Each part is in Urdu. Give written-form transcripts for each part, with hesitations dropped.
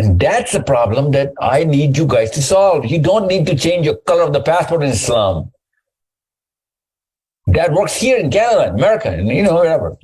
And that's the problem that I need you guys to solve. You don't need to change your color of the passport in Islam. That works here in Canada, America, and you know wherever.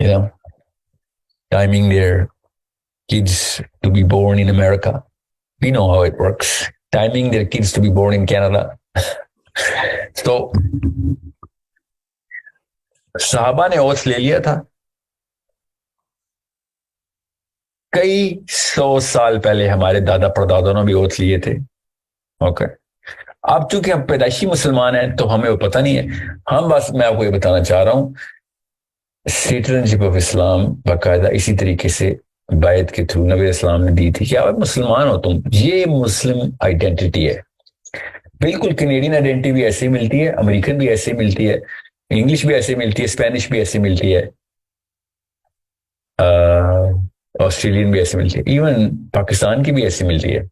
You know, timing their kids to be born in America. We know how it works. Timing their kids to be born in Canada. تو صحابہ نے اوتھ لے لیا تھا کئی 100 سال پہلے، ہمارے دادا پردادوں نے بھی اوتھ لیے تھے. اوکے. اب چونکہ ہم پیدائشی مسلمان ہیں تو ہمیں وہ پتہ نہیں ہے. ہم بس میں آپ کو یہ بتانا چاہ رہا ہوں سٹیزن شپ آف اسلام باقاعدہ اسی طریقے سے بیعت کے تھرو نبی اسلام نے دی تھی کہ آپ مسلمان ہو تم، یہ مسلم آئیڈینٹی ہے. بالکل کینیڈین آئیڈینٹی بھی ایسے ہی ملتی ہے، امریکن بھی ایسے ہی ملتی ہے، انگلش بھی ایسے ملتی ہے، اسپینش بھی ایسے ملتی ہے، آسٹریلین بھی ایسے ملتی ہے، ایون پاکستان کی بھی ایسی ملتی ہے.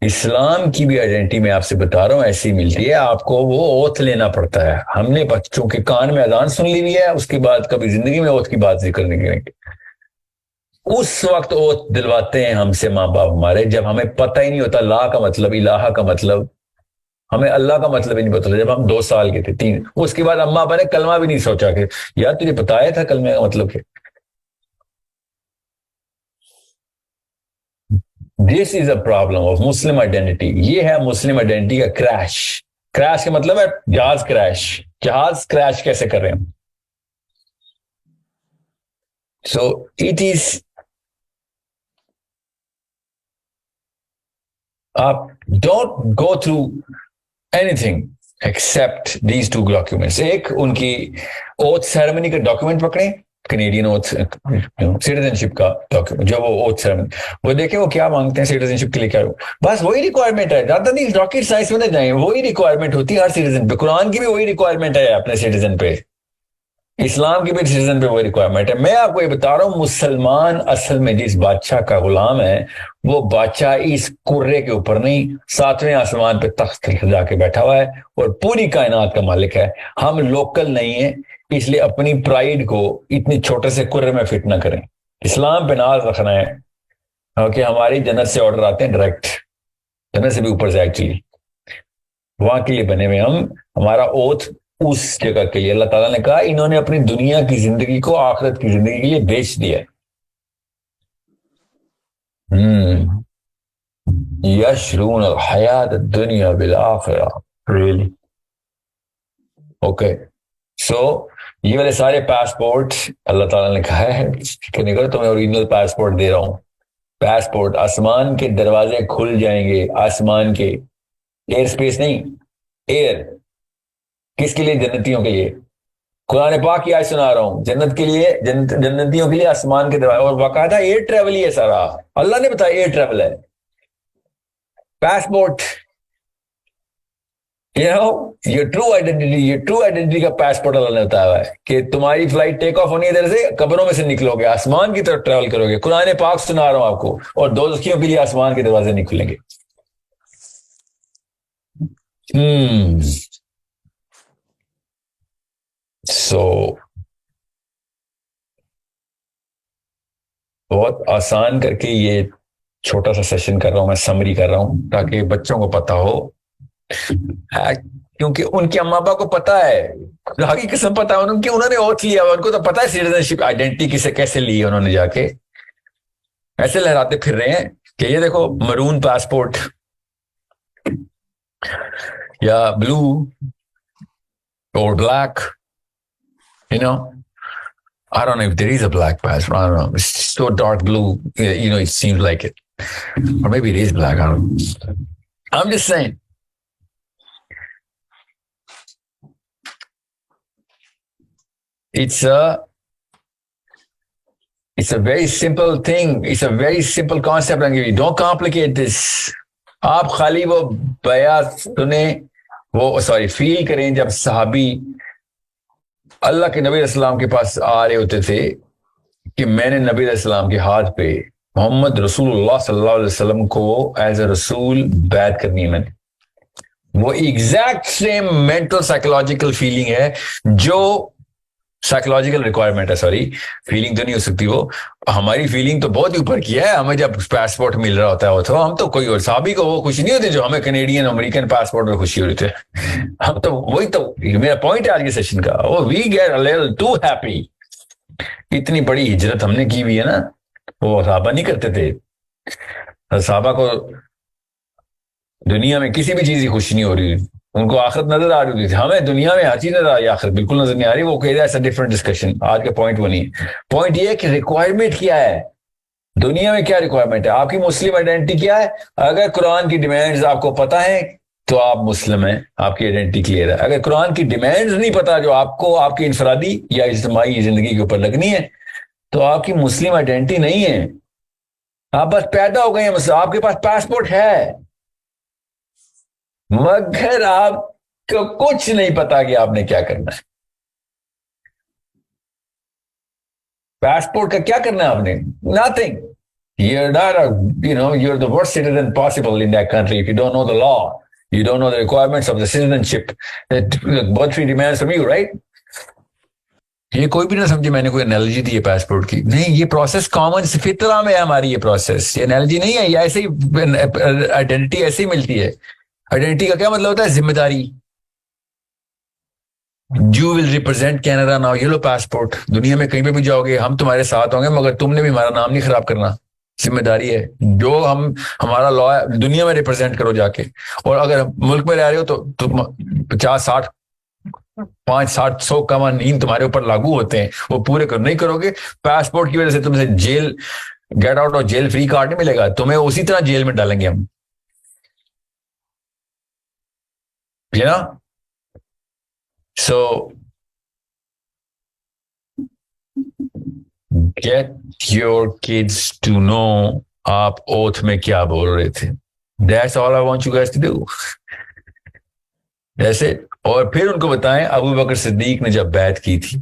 اسلام کی بھی آئیڈینٹی میں آپ سے بتا رہا ہوں ایسی ملتی ہے. آپ کو وہ اوتھ لینا پڑتا ہے. ہم نے بچوں کے کان میں اذان سن لی ہے، اس کے بعد کبھی زندگی میں اوتھ کی بات ذکر نہیں کریں گے. اس وقت اوتھ دلواتے ہیں ہم سے ماں باپ ہمارے جب ہمیں پتہ ہی نہیں ہوتا لا کا مطلب، الہ کا مطلب. ہمیں اللہ کا مطلب ہی نہیں پتا جب ہم 2 سال کے تھے 3. اس کے بعد اما ابا نے کلمہ بھی نہیں سوچا کہ یار تجھے بتایا تھا کلمہ کا مطلب کہ this is a problem of Muslim identity. یہ ہے مسلم آئیڈینٹی کا کریش. کریش کا مطلب ہے جہاز کریش. جہاز کریش کیسے کر رہے ہیں؟ سو اٹ از آپ don't go through any thing accept these 2 documents. ایک ان کی اوتھ سیریمنی کا ڈاکیومنٹ پکڑیں، کینیڈین اوتھ سٹیزن شپ کا ڈاکیومنٹ جو وہ اوتھ سیریمنی، وہ دیکھیں وہ کیا مانگتے ہیں سٹیزن شپ کے لیے. کیا بس وہی ریکوائرمنٹ ہے، زیادہ نہیں راکٹ سائنس میں نہ جائیں. وہی ریکوائرمنٹ ہوتی ہے ہر سٹیزن پہ. قرآن کی بھی وہی ریکوائرمنٹ ہے اپنے سٹیزن پہ، اسلام کی بھی سٹیزن پہ وہی ریکوائرمنٹ ہے. میں آپ کو یہ بتا رہا ہوں مسلمان اصل میں جس بادشاہ کا غلام ہے وہ بادشاہ اس کرے کے اوپر نہیں 7ویں آسمان پہ تخت سجا کے بیٹھا ہوا ہے اور پوری کائنات کا مالک ہے. ہم لوکل نہیں ہیں، اس لیے اپنی پرائیڈ کو اتنی چھوٹے سے کرے میں فٹ نہ کریں. اسلام پہ ناز رکھنا ہے کہ ہماری جنت سے آرڈر آتے ہیں ڈائریکٹ، جنت سے بھی اوپر سے ایکچولی وہاں کے لیے بنے ہوئے ہم. ہمارا اوتھ اس جگہ کے لیے. اللہ تعالیٰ نے کہا انہوں نے اپنی دنیا کی زندگی کو آخرت کی زندگی کے لیے بیچ دیا. یشرون الحیات الدنیا بالآخرہ. Really okay. سو یہ والے سارے پاسپورٹ اللہ تعالیٰ نے کہا ہے کہ نکلو تمہیں اوریجنل پاسپورٹ دے رہا ہوں. پاسپورٹ آسمان کے دروازے کھل جائیں گے. آسمان کے ایئر سپیس نہیں، ایئر کس کے لیے؟ جنتیوں کے لیے. قرآن پاک کی آیت سنا رہا ہوں. جنت کے لیے جنتیوں کے لیے آسمان کے دروازے، اور باقاعدہ ایئر ٹریول ہی ہے سارا. اللہ نے بتایا ایئر ٹریول ہے. پاسپورٹ یہ ٹرو آئیڈینٹی کا پاسپورٹ اللہ نے بتایا ہوا ہے کہ تمہاری فلائٹ ٹیک آف ہونی ہے ادھر سے، قبروں میں سے نکلو گے آسمان کی طرف ٹریول کرو گے. قرآن پاک سنا رہا ہوں آپ کو. اور دوزخیوں کے لیے آسمان کے دروازے نہیں کھلیں گے. سو بہت آسان کر کے یہ چھوٹا سا سیشن کر رہا ہوں، میں سمری کر رہا ہوں تاکہ بچوں کو پتا ہو، کیونکہ ان کے اما ابا کو پتا ہے، خدا کی قسم پتا ہے انہوں نے اوتھ لیا، ان کو تو پتا ہے سٹیزن شپ آئیڈینٹی کسے کیسے لی ہے. انہوں نے جا کے ایسے لہراتے پھر رہے ہیں کہ یہ دیکھو مرون پاسپورٹ یا بلو اور black. I don't know if there is a black passport. I don't know. It's so dark blue. It seems like it. Or maybe it is black. I don't know. I'm just saying. It's a very simple thing. It's a very simple concept. Don't complicate this. آپ خالی وہ بیات سنیں، فیل کریں جب صحابی اللہ کے نبی علیہ السلام کے پاس آ رہے ہوتے تھے کہ میں نے نبی علیہ السلام کے ہاتھ پہ محمد رسول اللہ صلی اللہ علیہ وسلم کو ایز اے رسول بیعت کرنی ہے. میں نے وہ exact same mental psychological feeling ہے جو سائیکولوجیکل ریکوائرمنٹ ہے. فیلنگ تو نہیں ہو سکتی وہ. ہماری فیلنگ تو بہت ہی اوپر کی ہے. ہمیں جب پاسپورٹ مل رہا ہوتا ہے تو ہم تو کوئی اور صحابی کو وہ خوشی نہیں ہوتی جو ہمیں کینیڈین امریکن پاسپورٹ میں خوشی ہو رہی تھی. ہم تو وہی تو میرا پوائنٹ ہے آج کے سیشن کا. We get a little too happy. اتنی بڑی ہجرت ہم نے کی ہوئی ہے نا، وہ صحابہ نہیں کرتے تھے. صحابہ کو دنیا میں کسی بھی چیز کی خوشی نہیں ہو رہی، ان کو آخرت نظر آ رہی ہوتی، ہمیں دنیا میں ہر چیز نظر آ رہی ہے، آخرت بالکل نظر نہیں آ رہی. وہ کہ ایسا ڈفرنٹ ڈسکشن، آج کا پوائنٹ وہ نہیں ہے. پوائنٹ یہ ہے کہ ریکوائرمنٹ کیا ہے دنیا میں، کیا ریکوائرمنٹ ہے آپ کی مسلم آئیڈینٹی کیا ہے. اگر قرآن کی ڈیمانڈز آپ کو پتہ ہے تو آپ مسلم ہیں، آپ کی آئیڈینٹی کلیئر ہے. اگر قرآن کی ڈیمانڈز نہیں پتہ جو آپ کو آپ کی انفرادی یا اجتماعی زندگی کے اوپر لگنی ہے تو آپ کی مسلم آئیڈینٹی نہیں ہے. آپ بس پیدا ہو گئے ہیں، آپ کے پاس پاسپورٹ ہے مگر آپ کو کچھ نہیں پتا کہ آپ نے کیا کرنا ہے. پاسپورٹ کا کیا کرنا ہے آپ نے؟ Nothing. You're not you're the worst citizen possible in that country if you don't know the law. You don't know the requirements of the citizenship that country demands from you, right? یہ کوئی بھی نہ سمجھے میں نے کوئی انالوجی دی ہے پاسپورٹ کی، نہیں، یہ پروسیس کامن فطرہ میں ہے ہماری، یہ پروسیس، یہ انالوجی نہیں ہے، یہ ایسے ہی آئیڈینٹی ایسے ہی ملتی ہے. آئیڈینٹی کا کیا مطلب ہوتا ہے؟ ذمہ داری. You will represent Canada now. یہ لو پاسپورٹ، دنیا میں کہیں پہ بھی جاؤ گے ہم تمہارے ساتھ ہوں گے مگر تم نے بھی ہمارا نام نہیں خراب کرنا. ذمہ داری ہے جو ہمارا لا ہے دنیا میں ریپرزینٹ کرو جا کے. اور اگر ملک میں رہ رہے ہو تو 50 60 5 60 100 قوانین تمہارے اوپر لاگو ہوتے ہیں، وہ پورے نہیں کرو گے. پاسپورٹ کی وجہ سے تم سے جیل گیٹ آؤٹ اور جیل فری کارڈ نہیں ملے گا، تمہیں اسی طرح جیل میں ڈالیں گے ہم. So get your kids to know آپ اوتھ میں کیا بول رہے تھے. That's all I want you guys to do. جیسے اور پھر ان کو بتائیں ابو بکر صدیق نے جب بیعت کی تھی،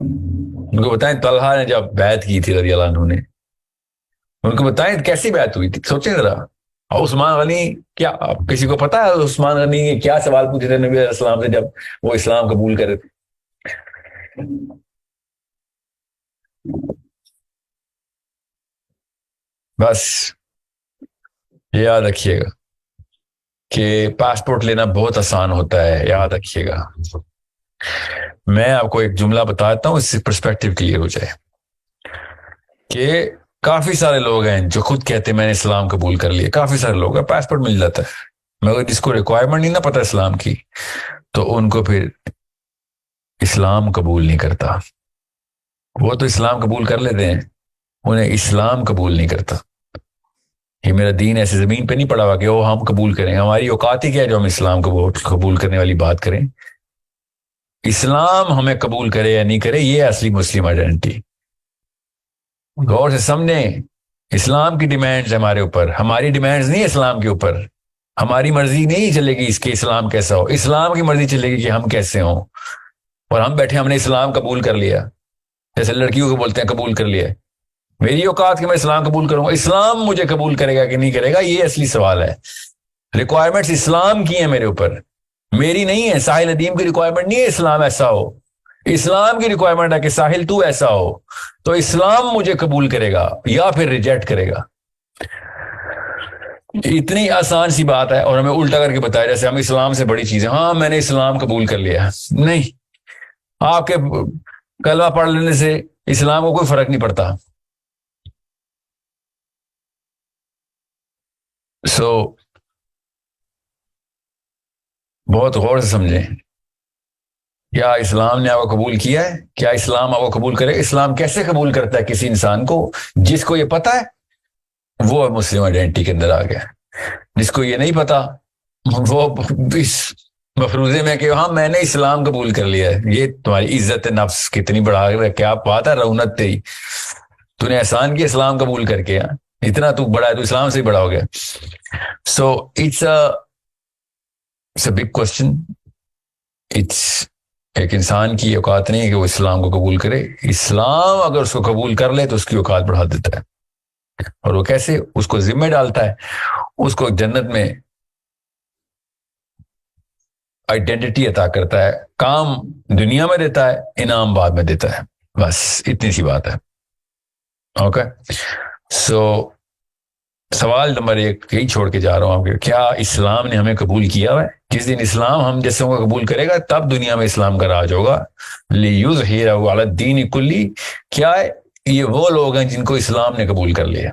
ان کو بتائیں طلحہ نے جب بیعت کی تھی رضی اللہ عنہ نے، ان کو بتائیں کیسی بیعت ہوئی تھی. سوچیں ذرا. عثمان غنی، کیا کسی کو پتا ہے عثمان غنی نے کیا سوال پوچھے تھے نبی علیہ السلام سے جب وہ اسلام قبول کرے تھے؟ بس یاد رکھیے گا کہ پاسپورٹ لینا بہت آسان ہوتا ہے، یاد رکھیے گا. میں آپ کو ایک جملہ بتاتا ہوں، اس سے پرسپیکٹیو کلیئر ہو جائے کہ کافی سارے لوگ ہیں جو خود کہتے ہیں میں نے اسلام قبول کر لیا. کافی سارے لوگ ہیں، پاسپورٹ مل جاتا ہے مگر جس کو ریکوائرمنٹ نہیں نہ پتا اسلام کی تو ان کو پھر اسلام قبول نہیں کرتا. وہ تو اسلام قبول کر لیتے ہیں، انہیں اسلام قبول نہیں کرتا. یہ میرا دین ایسے زمین پہ نہیں پڑا ہوا کہ وہ ہم قبول کریں. ہماری اوقات ہی کیا ہے جو ہم اسلام کو قبول کرنے والی بات کریں. اسلام ہمیں قبول کرے یا نہیں کرے یہ اصلی مسلم آئیڈینٹی. غور سے سمجھیں، اسلام کی ڈیمانڈز ہمارے اوپر، ہماری ڈیمانڈز نہیں اسلام کے اوپر. ہماری مرضی نہیں چلے گی اس کے اسلام کیسا ہو، اسلام کی مرضی چلے گی کہ ہم کیسے ہوں. اور ہم بیٹھے ہم نے اسلام قبول کر لیا، جیسے لڑکیوں کو بولتے ہیں قبول کر لیا. میری اوقات کہ میں اسلام قبول کروں گا، اسلام مجھے قبول کرے گا کہ نہیں کرے گا یہ اصلی سوال ہے. ریکوائرمنٹس اسلام کی ہیں میرے اوپر، میری نہیں ہے. ساحل ندیم کی ریکوائرمنٹ نہیں ہے اسلام ایسا ہو، اسلام کی ریکوائرمنٹ ہے کہ ساحل تو ایسا ہو. تو اسلام مجھے قبول کرے گا یا پھر ریجیکٹ کرے گا. اتنی آسان سی بات ہے اور ہمیں الٹا کر کے بتایا جیسے ہم اسلام سے بڑی چیزیں. ہاں میں نے اسلام قبول کر لیا. نہیں، آپ کے کلمہ پڑھ لینے سے اسلام کو کوئی فرق نہیں پڑتا. بہت غور سے سمجھیں. کیا اسلام نے آپ کو قبول کیا ہے؟ کیا اسلام آپ کو قبول کرے؟ اسلام کیسے قبول کرتا ہے کسی انسان کو؟ جس کو یہ پتا ہے وہ مسلم آئیڈینٹی کے اندر آ گیا. جس کو یہ نہیں پتا وہ اس مفروضے میں کہ ہاں میں نے اسلام قبول کر لیا ہے. یہ تمہاری عزت نفس کتنی بڑھا کر، کیا بات ہے، رونت تیری، تو نے احسان کیا اسلام قبول کر کے. اتنا تو بڑا ہے، تو اسلام سے ہی بڑا ہو گیا. So it's a big question. ایک انسان کی اوقات نہیں ہے کہ وہ اسلام کو قبول کرے. اسلام اگر اس کو قبول کر لے تو اس کی اوقات بڑھا دیتا ہے. اور وہ کیسے؟ اس کو ذمہ ڈالتا ہے، اس کو جنت میں آئیڈینٹی عطا کرتا ہے. کام دنیا میں دیتا ہے، انعام بعد میں دیتا ہے. بس اتنی سی بات ہے. اوکے. سو سوال نمبر 1 یہی چھوڑ کے جا رہا ہوں کہ کیا اسلام نے ہمیں قبول کیا ہے؟ جس دن اسلام ہم جیسے کو قبول کرے گا تب دنیا میں اسلام کا راج ہوگا. لِیُظْہِرَهُ عَلَى الدِّینِ کُلِّهِ. کیا ہے؟ یہ وہ لوگ ہیں جن کو اسلام نے قبول کر لیا.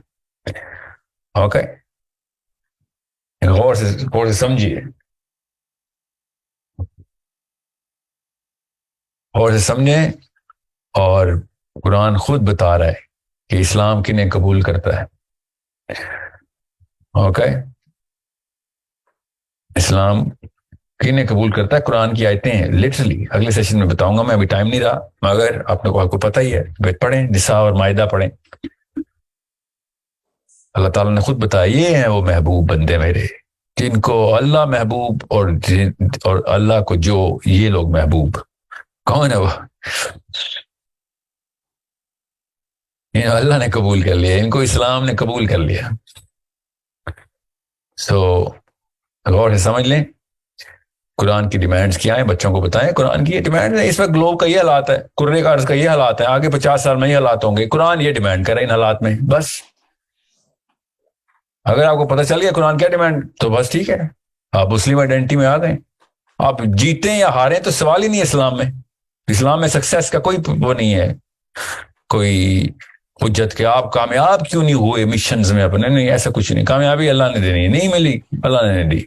اوکے. غور سے سمجھیے، غور سے سمجھیں. اور قرآن خود بتا رہا ہے کہ اسلام کنہیں قبول کرتا ہے. اوکے، اسلام کنہیں قبول کرتا ہے. قرآن کی آیتیں ہیں لٹرلی، اگلے سیشن میں بتاؤں گا میں، ابھی ٹائم نہیں رہا، مگر آپ کو پتہ ہی ہے، پڑھیں نساء اور مائدہ پڑھیں. اللہ تعالیٰ نے خود بتایا یہ ہیں وہ محبوب بندے میرے جن کو اللہ محبوب، اور اللہ کو جو یہ لوگ محبوب. کون ہے وہ؟ اللہ نے قبول کر لیا، ان کو اسلام نے قبول کر لیا. سو غور سے سمجھ لیں قرآن کی ڈیمانڈز کیا ہیں، بچوں کو بتائیں قرآن کی یہ ڈیمانڈ ہے. اس وقت گلوب کا یہ حالات ہے، کرے کا عرض کا یہ حالات ہے، آگے 50 سال میں یہ حالات ہوں گے. قرآن یہ ڈیمانڈ کرے ان حالات میں بس. اگر آپ کو پتہ چل گیا قرآن کیا ڈیمانڈ تو بس ٹھیک ہے، آپ مسلم آئیڈینٹی میں آ گئے. آپ جیتیں یا ہاریں تو سوال ہی نہیں ہے اسلام میں. اسلام میں سکسیس کا کوئی وہ نہیں ہے، کوئی حجت کہ آپ کامیاب کیوں نہیں ہوئے مشنز میں اپنے. نہیں، ایسا کچھ نہیں. کامیابی اللہ نے دینی، نہیں ملی اللہ نے نہیں دی.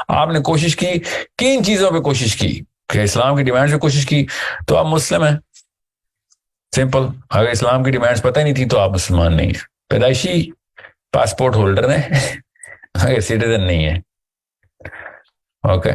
آپ نے کوشش کی، کن چیزوں پہ کوشش کی کہ اسلام کی ڈیمانڈ پہ کوشش کی تو آپ مسلم ہیں. سمپل. اگر اسلام کی ڈیمانڈز پتہ ہی نہیں تھی تو آپ مسلمان نہیں ہیں. پیدائشی پاسپورٹ ہولڈر ہیں اگر سٹیزن نہیں ہے. اوکے.